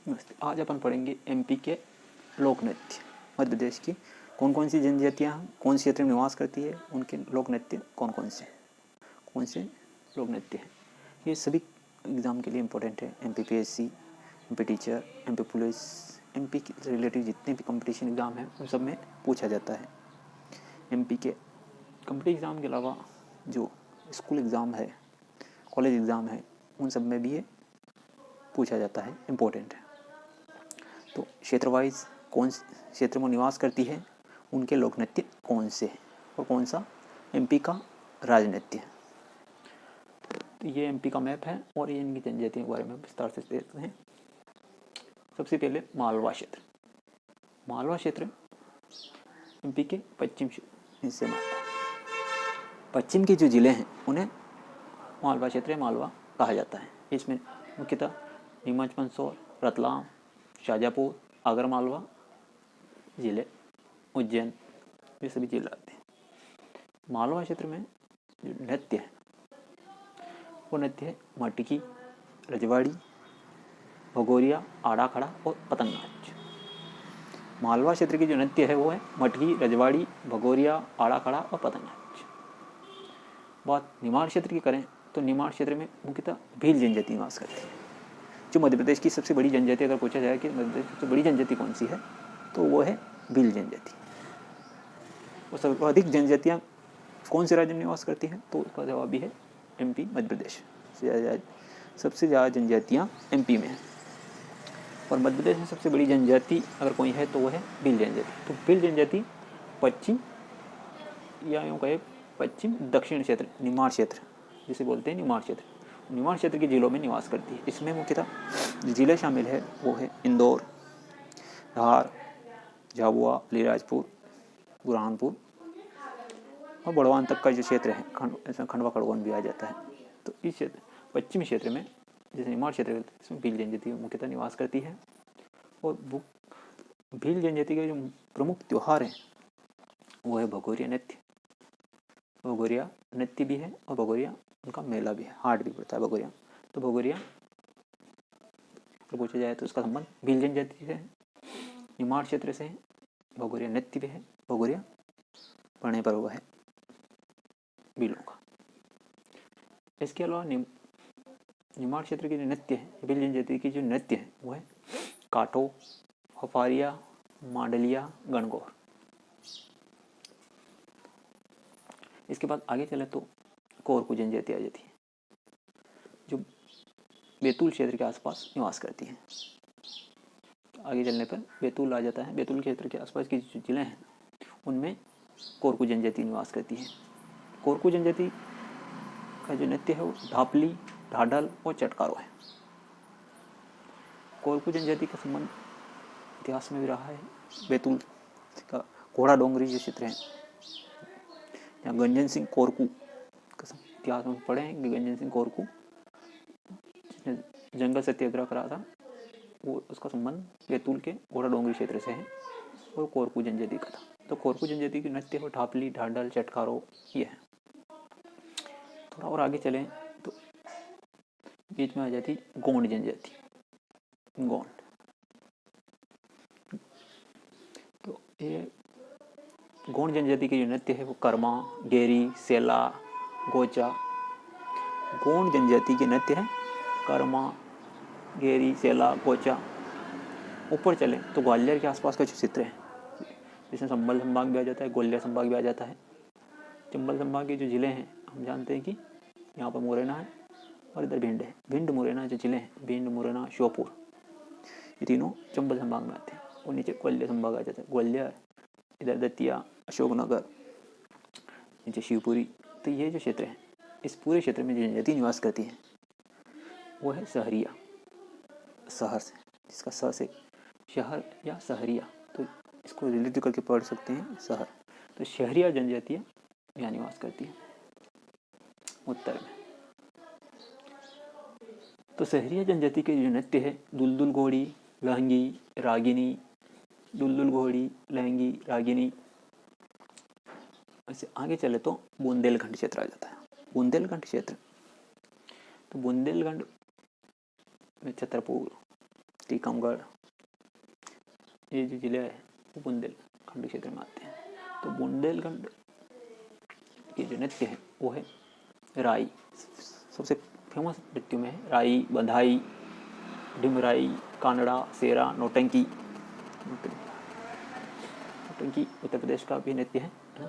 नमस्ते। आज अपन पढ़ेंगे एमपी के लोक नृत्य। मध्य प्रदेश की कौन कौन सी जनजातियाँ कौन से क्षेत्र में निवास करती है, उनके लोक नृत्य कौन से लोक नृत्य हैं। ये सभी एग्ज़ाम के लिए इम्पोर्टेंट है। MPPSC, MP teacher, MP police, MP के रिलेटिव जितने भी कंपटीशन एग्ज़ाम हैं उन सब में पूछा जाता है। MP के कंपटीशन एग्ज़ाम के अलावा जो स्कूल एग्ज़ाम है, कॉलेज एग्ज़ाम है, उन सब में भी ये पूछा जाता है, इम्पोर्टेंट है। तो क्षेत्र वाइज कौन से क्षेत्र में निवास करती है, उनके लोक नृत्य कौन से हैं और कौन सा MP का राजनृत्य है। तो ये MP का मैप है और ये इनकी जनजातियों के बारे में विस्तार से देखते हैं। सबसे पहले मालवा क्षेत्र। मालवा क्षेत्र MP के पश्चिम हिस्से में आता है। पश्चिम के जो जिले हैं उन्हें मालवा क्षेत्र मालवा कहा जाता है। इसमें मुख्यतः नीमच, मंदसौर, रतलाम, शाजापुर, आगर मालवा जिले, उज्जैन, ये सभी जिले आते हैं। मालवा क्षेत्र में जो नृत्य है वो नृत्य है मटकी, रजवाड़ी, भगोरिया, आड़ा खड़ा और पतंग नाच। मालवा क्षेत्र की जो नृत्य है वो है मटकी, रजवाड़ी, भगोरिया, आड़ा खड़ा और पतंग नाच। बात निमाड़ क्षेत्र की करें तो निमाड़ क्षेत्र में मुख्यतः भील जनजाति निवास करती है। जो मध्य प्रदेश की सबसे बड़ी जनजाति अगर पूछा जाए कि मध्य प्रदेश की सबसे बड़ी जनजाति कौन सी है तो वो है भील जनजाति। और सर्वाधिक जनजातियाँ कौन से राज्य में निवास करती हैं तो उसका जवाब भी है MP मध्य प्रदेश। सबसे ज़्यादा जनजातियाँ MP में हैं। और मध्य प्रदेश में सबसे बड़ी जनजाति अगर कोई है तो वो है भील जनजाति। तो भील जनजाति पश्चिम या यूँ कहे पश्चिम दक्षिण क्षेत्र, निमाड़ क्षेत्र जिसे बोलते हैं निमाड़ क्षेत्र, निमाड़ क्षेत्र के जिलों में निवास करती है। इसमें मुख्यतः जो जिले शामिल है वो है इंदौर, धार, झाबुआ, अलीराजपुर, बुरहानपुर और बड़वान तक का जो क्षेत्र है, इसमें खंडवा खड़गोन भी आ जाता है। तो इस क्षेत्र पश्चिमी क्षेत्र में जैसे निमाड़ क्षेत्र है इसमें भील जनजाति मुख्यतः निवास करती है। और भील जनजाति के जो प्रमुख त्यौहार हैं वो है भगोरिया नृत्य। भगोरिया नृत्य भी है और भगोरिया उनका मेला भी है, हाट भी पड़ता है भगोरिया। तो भगोरिया तो पूछा जाए तो उसका संबंध भील जनजाति से है, निमाड़ क्षेत्र से है। भगोरिया नृत्य भी है, भगोरिया पढ़ने पर्व है भीलों का। इसके अलावा निमाड़ क्षेत्र की जो नृत्य है, भील जनजाति की जो नृत्य है वो है काटो, हफारिया, मांडलिया, गणगौर। इसके बाद आगे चले तो कोरकू जनजाति आ जाती है जो बैतूल क्षेत्र के आसपास निवास करती है। आगे चलने पर बैतूल आ जाता है। बैतूल क्षेत्र के आसपास के जो जिले हैं उनमें कोरकू जनजाति निवास करती है। कोरकू जनजाति का जो नृत्य है वो ढापली, ढाढल और चटकारो है। कोरकू जनजाति का संबंध इतिहास में भी रहा है। बैतूल का घोड़ा डोंगरी जो क्षेत्र है यहाँ गंजन सिंह कोरकू का इतिहास में पढ़े हैं कि गंजन सिंह कोरकू जिसने जंगल सत्याग्रह करा था वो उसका संबंध बैतूल के घोड़ा डोंगरी क्षेत्र से है और कोरकू जनजाति का था। तो कोरकू जनजाति की नृत्य हो ढापली, ढाढल, चटकारो ये है। थोड़ा और आगे चलें तो बीच में आ जाती गोंड जनजाति। गोंड तो ये गोंड जनजाति की जो नृत्य है वो कर्मा, गेरी, सेला, गोचा। गोंड जनजाति के नृत्य है कर्मा, गेरी, सेला, गोचा। ऊपर चले तो ग्वालियर के आसपास का जो क्षेत्र है जिसमें संभल संभाग भी आ जाता है, ग्वालियर संभाग भी आ जाता है। चंबल संभाग के जो जिले हैं हम जानते हैं कि यहाँ पर मुरैना है और इधर भिंड है। भिंड मुरैना जो जिले हैं, भिंड, मुरैना, श्योपुर, ये तीनों चंबल संभाग में आते हैं। और नीचे ग्वालियर संभाग आ जाता है, ग्वालियर, इधर दतिया, अशोकनगर, नीचे शिवपुरी। तो ये जो क्षेत्र है इस पूरे क्षेत्र में जो जनजाति निवास करती है वो है सहरिया, शहर से, जिसका स से शहर या सहरिया, तो इसको रिलेटिव करके पढ़ सकते हैं शहर। तो शहरिया जनजातियाँ यहाँ निवास करती है उत्तर में। तो शहरिया जनजाति के जो नृत्य है दुलदुल घोड़ी, लहंगी, रागिनी, दुलदुल घोड़ी, लहंगी, रागिनी। ऐसे आगे चले तो बुंदेलखंड क्षेत्र आ जाता है। बुंदेलखंड क्षेत्र तो बुंदेलखंड में छतरपुर, टीकमगढ़, ये जो जिले हैं वो बुंदेलखंड क्षेत्र में आते हैं। तो बुंदेलखंड के जो नृत्य है वो है राई। सबसे फेमस नृत्यों में है राई, बंधाई, डिमराई, कानड़ा, सेरा, नौटंकी। नौटंकी उत्तर प्रदेश का भी नृत्य है ना,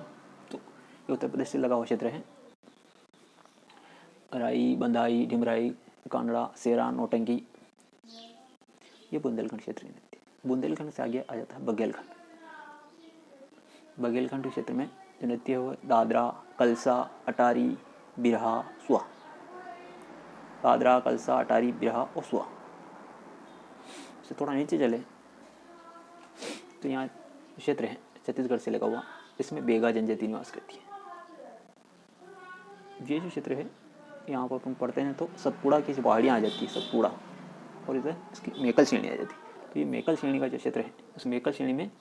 तो ये उत्तर प्रदेश से लगा हुआ क्षेत्र है। राई, बंधाई, डिमराई, कानड़ा, सेरा, नौटंकी, ये बुंदेलखंड क्षेत्र के नृत्य। बुंदेलखंड से आगे आ जाता है बघेलखंड। बघेलखंड क्षेत्र में जो नृत्य है वो दादरा, कलसा, अटारी, बिरहा, सुआ। दादरा, कलसा, अटारी, बिरहा और सुआ। से थोड़ा नीचे चले तो यहाँ क्षेत्र है छत्तीसगढ़ से लगा हुआ, इसमें बेगा जनजाति निवास करती है। ये जो क्षेत्र है यहाँ पर तुम पढ़ते हैं तो सतपुड़ा की पहाड़ियाँ आ जाती है, सतपुड़ा, और इधर इसकी मेकल श्रेणी आ जाती है। तो ये मेकल श्रेणी का जो क्षेत्र है, उस मेकल श्रेणी में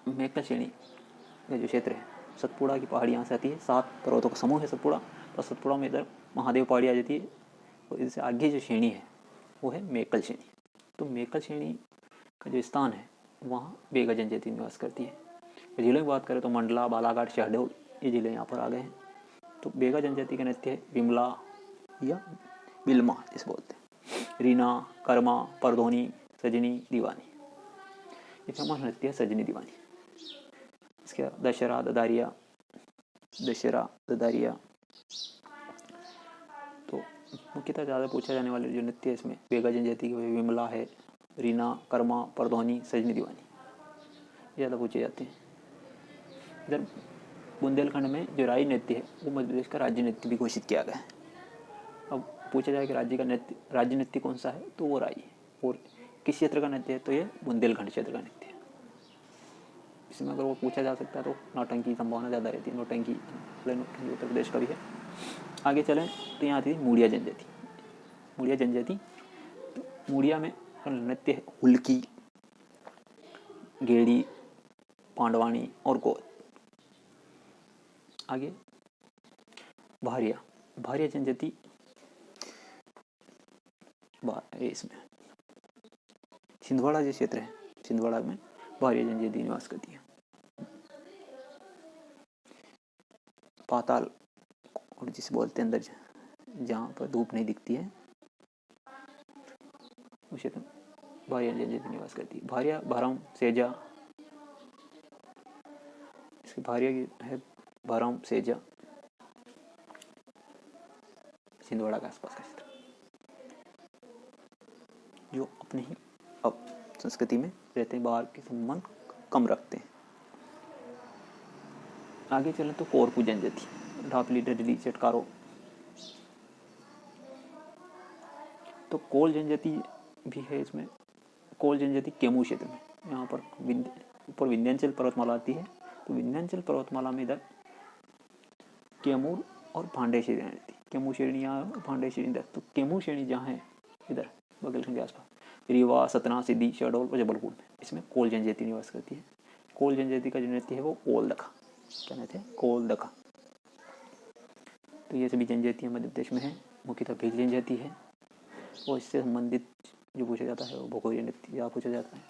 मेकल श्रेणी का जो क्षेत्र है, सतपुड़ा की पहाड़ी यहाँ से आती है, 7 पर्वतों का समूह है सतपुड़ा। और सतपुड़ा में इधर महादेव पहाड़ी आ जाती है, और इससे आगे जो श्रेणी है वो है मेकल श्रेणी। तो मेकल श्रेणी का जो स्थान है वहाँ बेगा जनजाति निवास करती है। जिले की बात करें तो मंडला, बालाघाट, शहडोल, ये जिले यहाँ पर आ गए हैं। तो बेगा जनजाति का नृत्य है विमला या बिल्मा जिसे बोलते हैं, रीना, कर्मा, परधोनी, सजनी, दीवानी। ये फेमस नृत्य है सजनी दीवानी। इसके दशहरा, ददारिया, तो मुख्यतः ज़्यादा पूछा जाने वाले जो नृत्य है इसमें बेगा जनजाति के विमला है, रीना, कर्मा, परधोनी, सजनी दीवानी ज़्यादा पूछे जाते हैं। इधर बुंदेलखंड में जो राई नृत्य है वो मध्य प्रदेश का राज्य नृत्य भी घोषित किया गया है। अब पूछा जाए कि राज्य नृत्य कौन सा है, तो वो राई है। और किस क्षेत्र का नृत्य है, तो ये बुंदेलखंड क्षेत्र का नृत्य है। इसमें अगर वो पूछा जा सकता है तो नौटंकी की संभावना ज़्यादा रहती है। नौटंकी उत्तर प्रदेश का भी है। आगे चलें तो यहाँ आती है मुड़िया जनजाति। तो मुड़िया में नृत्य है हुल्की, गेड़ी, पांडवानी और गोद। आगे भारिया जनजाति इसमें छिंदवाड़ा जो क्षेत्र है, छिंदवाड़ा में भारिया जनजाति निवास करती है। पाताल और जिसे बोलते हैं अंदर जहाँ पर धूप नहीं दिखती है उस क्षेत्र में भारिया जनजाति निवास करती है। भारिया, भरम, सेजा, इसकी भारिया की है भरम, सेजा, छिंदवाड़ा के आसपास का क्षेत्र, जो अपने ही अब संस्कृति में रहते हैं, बाहर के संबंध कम रखते हैं। आगे चलें तो कोरकू जनजाति, ढापली, डडली, चटकारो। तो कोल जनजाति भी है इसमें। कोल जनजाति केमू क्षेत्र में, यहाँ पर ऊपर विंध्याचल पर्वतमाला आती है, तो विंध्याचल पर्वतमाला में इधर कैमूर और भांडे श्रेणी रहती है। कैमूर श्रेणी यहाँ, भांडे श्रेणी इधर। तो कैमूर श्रेणी जहाँ है इधर बघेलखंड के आसपास, रीवा, सतना, सिद्धि, शहडोल और जबलपुर में, इसमें कोल जनजाति निवास करती है। कोल जनजाति का जो नृत्य है वो कोल दखा, क्या नृत्य है, कोल दखा। तो ये सभी जनजातियाँ मध्य प्रदेश में है। मुख्यतः भील जनजाति है, और इससे संबंधित जो पूछा जाता है वो भगोरिया नृत्य या पूछा जाता है।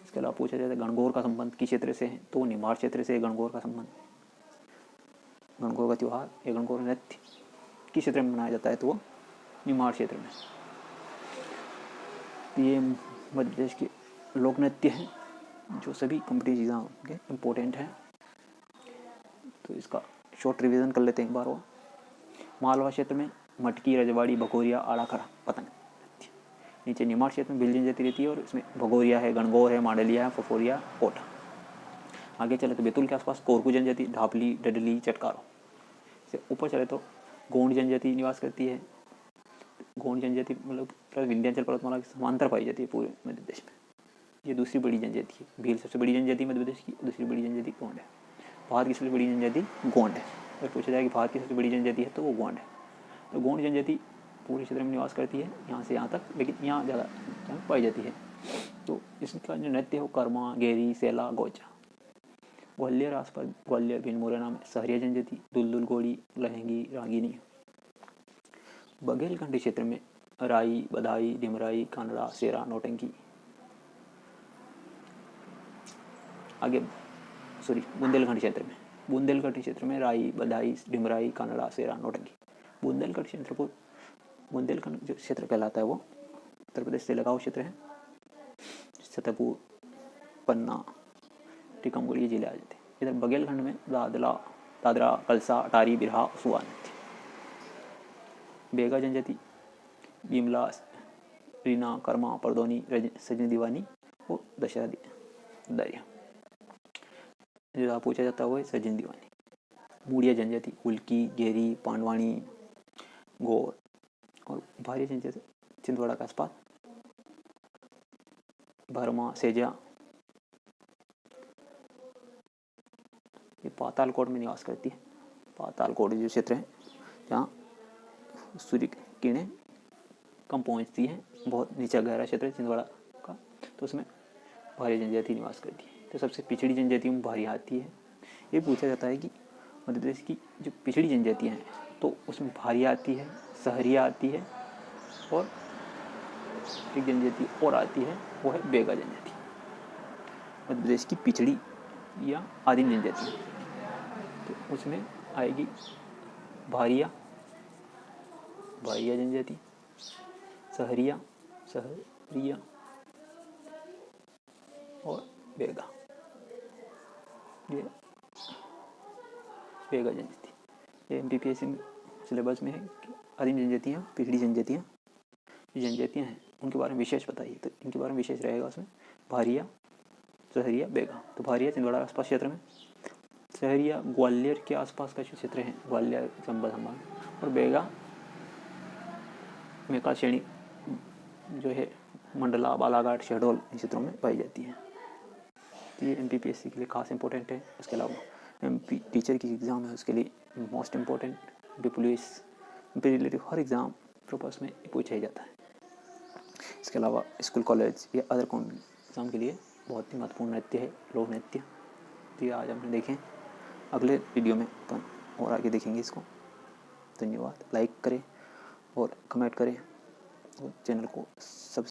इसके अलावा पूछा जाता है गणगौर का संबंध किस क्षेत्र से है, तो निमाड़ क्षेत्र से गणगौर का संबंध। गणगौर का त्यौहार या गणगौर नृत्य किस क्षेत्र में मनाया जाता है, तो वो निमाड़ क्षेत्र में। तो ये मध्य प्रदेश के लोक नृत्य हैं जो सभी कंप्लीट एग्जाम के इम्पोर्टेंट हैं। तो इसका शॉर्ट रिवीजन कर लेते हैं एक बार। वो मालवा क्षेत्र में मटकी, रजवाड़ी, भगोरिया, आड़ाखड़ा, पतंग। नीचे निमाड़ क्षेत्र में भील जनजाति रहती है, और इसमें भगोरिया है, गणगौर है, मांडलिया है, फफोरिया, कोटा। आगे चले तो बैतूल के आसपास कोरकू जनजाति, ढापली, डडली, चटकारो। से ऊपर चले तो गोंड जनजाति निवास करती है। गोंड जनजाति मतलब विंध्याचल पर्वतमाला के समांतर पाई जाती है पूरे मध्य प्रदेश में। ये दूसरी बड़ी जनजाति है। भील सबसे बड़ी जनजाति मध्य प्रदेश की, दूसरी बड़ी जनजाति गोंड है। भारत की सबसे बड़ी जनजाति गोंड है। अगर पूछा जाए कि भारत की सबसे बड़ी जनजाति है तो वो गोंड है। तो गोंड जनजाति पूरे क्षेत्र में निवास करती है, यहाँ से यहाँ तक, लेकिन यहाँ ज़्यादा पाई जाती है। तो इसका जो नृत्य है वो कर्मा, गेरी, सेला, गोचा। ग्वालियर आसपास, ग्वालियर, भिंड, मुरैना में सहरिया जनजाति, दुलदुल, गोड़ी, लहंगी, रागिनी। बघेलखंड क्षेत्र में राई, बधाई, डिमराई, कानड़ा, सेरा, नौटंकी। आगे बुंदेलखंड क्षेत्र में राई, बधाई, डिमराई, कानड़ा, सेरा, नौटंकी। बुंदेलखंड जो क्षेत्र कहलाता है वो उत्तर प्रदेश से लगा हुआ क्षेत्र है। छतरपुर, पन्ना, टीकमगढ़ ये जिले आ जाते हैं। इधर बघेलखंड में दादरा, कलसा, अटारी, बिरहा, सुआ नृत्य। बेगा जनजाति बिमला, रीना, कर्मा, परदोनी, सजनी दीवानी और दशहरा दरिया। जो पूछा जाता है वो है सजनी दीवानी। मूड़िया जनजाति उल्की, गेरी, पांडवानी, गौर और भारी जनजाति छिंदवाड़ा के आसपास भरमा, सेजा ये पातालकोट में निवास करती है। पातालकोट जो क्षेत्र है जहाँ सूर्य की किरणें कम पहुँचती हैं, बहुत नीचा गहरा क्षेत्र है छिंदवाड़ा का, तो उसमें भारी जनजाति निवास करती है। तो सबसे पिछड़ी जनजातियों में भारी आती है। ये पूछा जाता है कि मध्य प्रदेश की जो पिछड़ी जनजातियाँ हैं तो उसमें भारी आती है, सहरिया आती है और एक जनजाति और आती है वो है बेगा जनजाति। मध्य प्रदेश की पिछड़ी या आदिम जनजाति तो उसमें आएगी भारिया जनजाति, सहरिया और बेगा जनजाति। ये MPPSC सिलेबस में है कि आदिम जनजातियाँ, पिछड़ी जनजातियाँ हैं उनके बारे में विशेष बताइए। तो इनके बारे में विशेष रहेगा उसमें भारिया, सहरिया, बेगा। तो भारिया छिंदवाड़ा आसपास क्षेत्र में, सहरिया ग्वालियर के आसपास का क्षेत्र है, ग्वालियर, चंबल संभाग, और बेगा मेका श्रेणी जो है मंडला, बालाघाट, शहडोल इन क्षेत्रों में पाई जाती है। तो ये MPPSC के लिए खास इंपॉर्टेंट है। उसके अलावा MP टीचर की एग्ज़ाम है उसके लिए most important, MP police, MP relative हर एग्ज़ाम पर्पस में पूछा ही जाता है। इसके अलावा स्कूल, कॉलेज या अदर एग्ज़ाम के लिए बहुत ही महत्वपूर्ण नृत्य है लोक नृत्य। तो ये आज हमने देखें, अगले वीडियो में अपन और आगे देखेंगे इसको। धन्यवाद। लाइक करें और कमेंट करें और चैनल को सब्सक्राइब